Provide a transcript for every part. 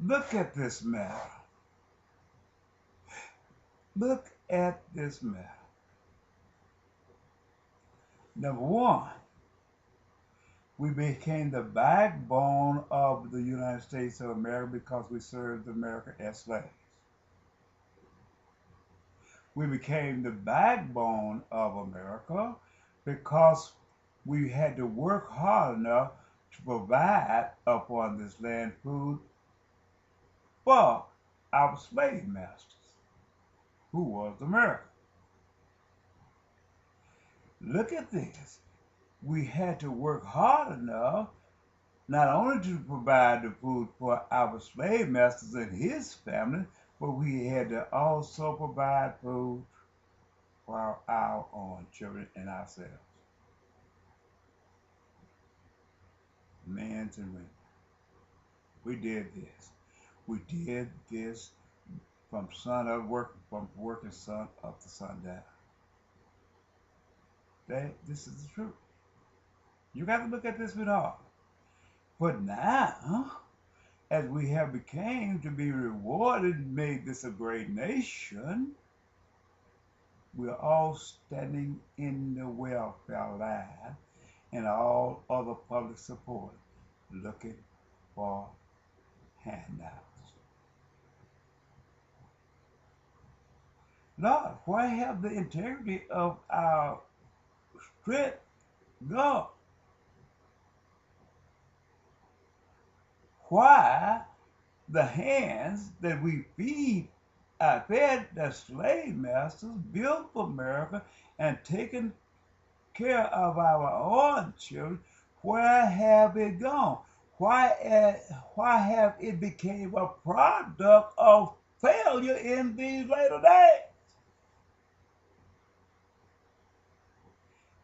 Look at this matter. Look at this matter. Number one, we became the backbone of the United States of America because we served America as slaves. We became the backbone of America because we had to work hard enough to provide upon this land food for our slave masters, who was America. Look at this. We had to work hard enough not only to provide the food for our slave masters and his family, but we had to also provide food for our own children and ourselves, men and women. We did this. We did this from working sun up to sundown. This is the truth. You got to look at this with heart. But now, as we have became to be rewarded and made this a great nation, we're all standing in the welfare line and all other public support looking for handouts. Lord, where have the integrity of our strength gone? Why the hands that we fed the slave masters built America and taken care of our own children, where have it gone? Why have it become a product of failure in these later days?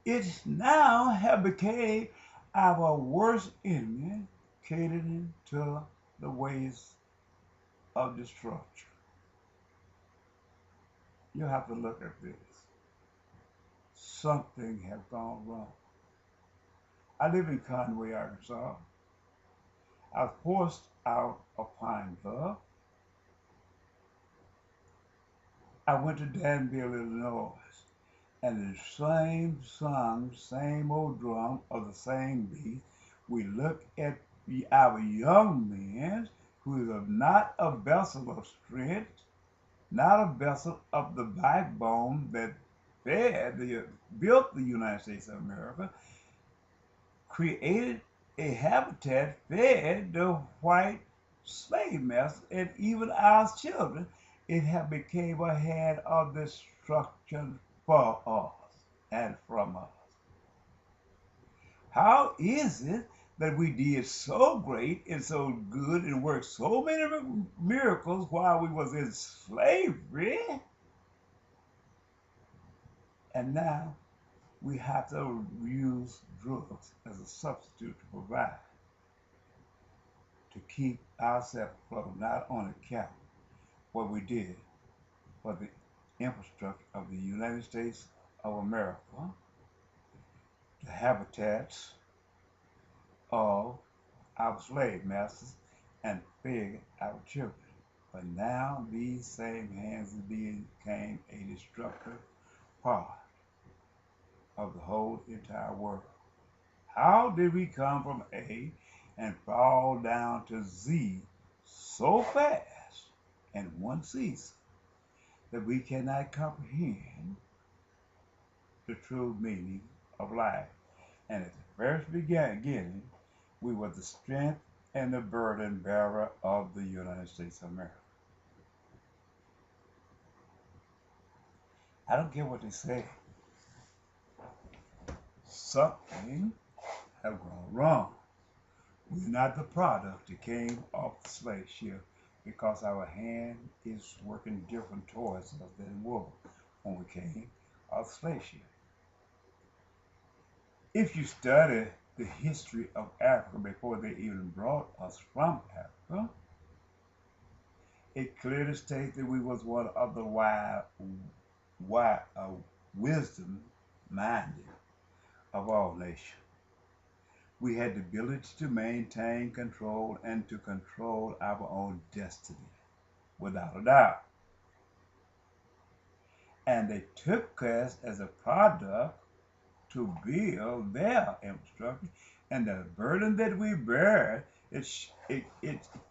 It now have become our worst enemy, catering to the ways of destruction. You have to look at this. Something has gone wrong. I live in Conway, Arkansas. I was forced out of Pine Bluff. I went to Danville, Illinois, and the same song, same old drum of the same beat. We look at our young men who are not a vessel of strength, not a vessel of the backbone that built the United States of America, created a habitat, fed the white slave masters and even our children. It have became a hand of destruction for us and from us. How is it that we did so great and so good and worked so many miracles while we was in slavery, and now we have to use drugs as a substitute to provide to keep ourselves afloat, not on account of what we did for the infrastructure of the United States of America, the habitats of our slave masters, and fed our children. But now these same hands became a destructive part of the whole entire world. How did we come from A and fall down to Z so fast in one season that we cannot comprehend the true meaning of life? And at the very beginning, we were the strength and the burden bearer of the United States of America. I don't care what they say. Something have gone wrong. We're not the product that came off the slave ship because our hand is working different towards us than it was when we came off the slave ship. If you study the history of Africa before they even brought us from Africa, it clearly states that we was one of the wisdom minded of all nations. We had the ability to maintain control and to control our own destiny, without a doubt. And they took us as a product to build their infrastructure. And the burden that we bear, it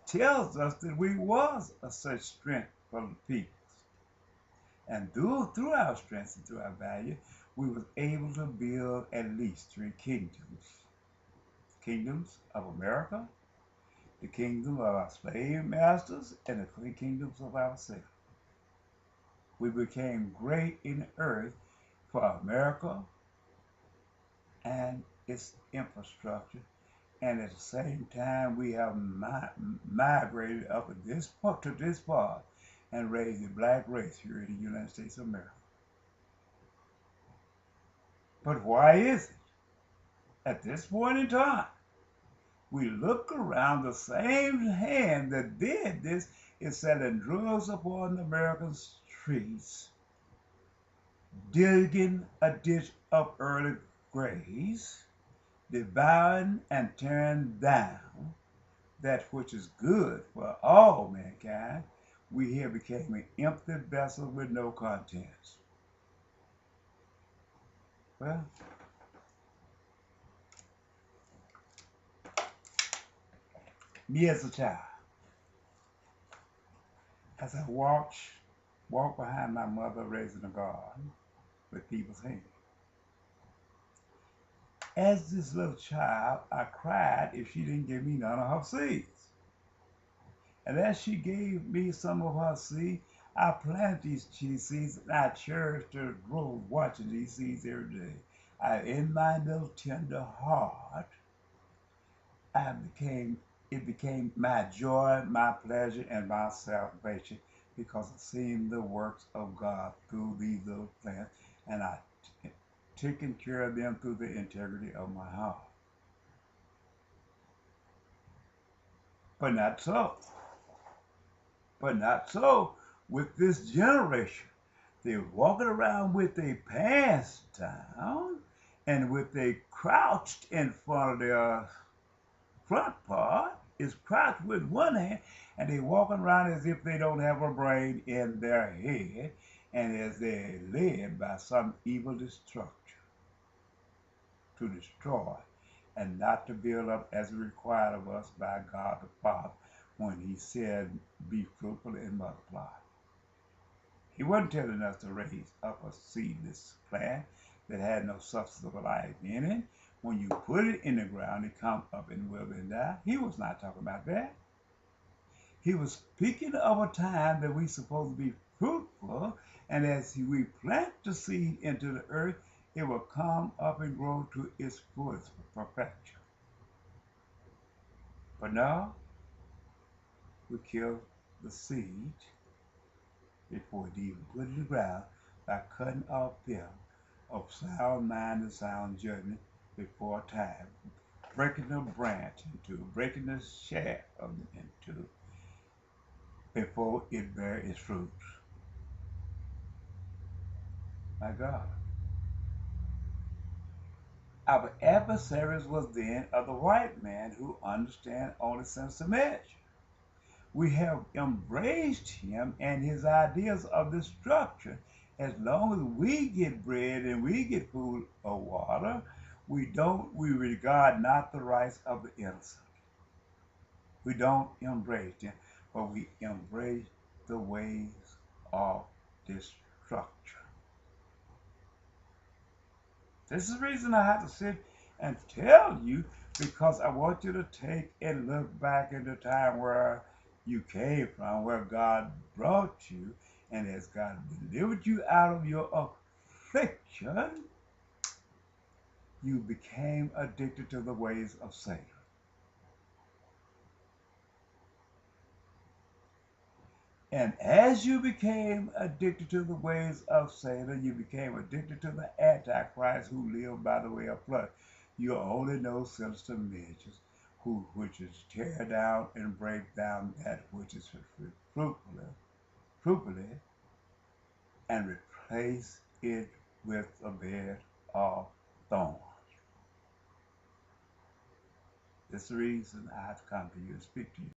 tells us that we was a such strength for the people. And through our strength and through our value, we was able to build at least three kingdoms. Kingdoms of America, the kingdom of our slave masters, and the three kingdoms of ourselves. We became great in the earth for America and its infrastructure. And at the same time, we have migrated up to this part and raised the black race here in the United States of America. But why is it at this point in time we look around, the same hand that did this is selling drugs upon the American streets, digging a ditch of early graves, devouring and tearing down that which is good for all mankind? We here became an empty vessel with no contents. Well, me as a child, as I walked behind my mother raising a garden with people's hands. As this little child, I cried if she didn't give me none of her seeds. And as she gave me some of her seed, I planted these seeds and I cherished the growth watching these seeds every day. In my little tender heart, it became my joy, my pleasure, and my salvation because of seeing the works of God through these little plants, and I taken care of them through the integrity of my heart. But not so. But not so with this generation. They're walking around with their pants down and with they crouched in front of their front part is crouched with one hand, and they walking around as if they don't have a brain in their head, and as they're led by some evil destruction to destroy and not to build up as required of us by God the Father when he said, be fruitful and multiply. He wasn't telling us to raise up a seedless plant that had no substance of life in it. When you put it in the ground, it come up and will and die. He was not talking about that. He was speaking of a time that we supposed to be fruitful, and as we plant the seed into the earth, it will come up and grow to its fullest perfection. But now, we kill the seed before it even put it in the ground by cutting off them of sound mind and sound judgment before time, breaking the branch into, breaking the shaft of it into, before it bear its fruits. My God. Our adversaries was then of the white man who understand only sense of measure. We have embraced him and his ideas of destruction. As long as we get bread and we get food or water, we regard not the rights of the innocent. We don't embrace them, but we embrace the ways of destruction. This is the reason I have to sit and tell you, because I want you to take and look back in the time where you came from, where God brought you, and as God delivered you out of your affliction, you became addicted to the ways of Satan. And as you became addicted to the ways of Satan, you became addicted to the Antichrist who lived by the way of flesh. You only know sinister measures, which is tear down and break down that which is fruitfully, and replace it with a bed of thorns. That's the reason I have come to you and speak to you.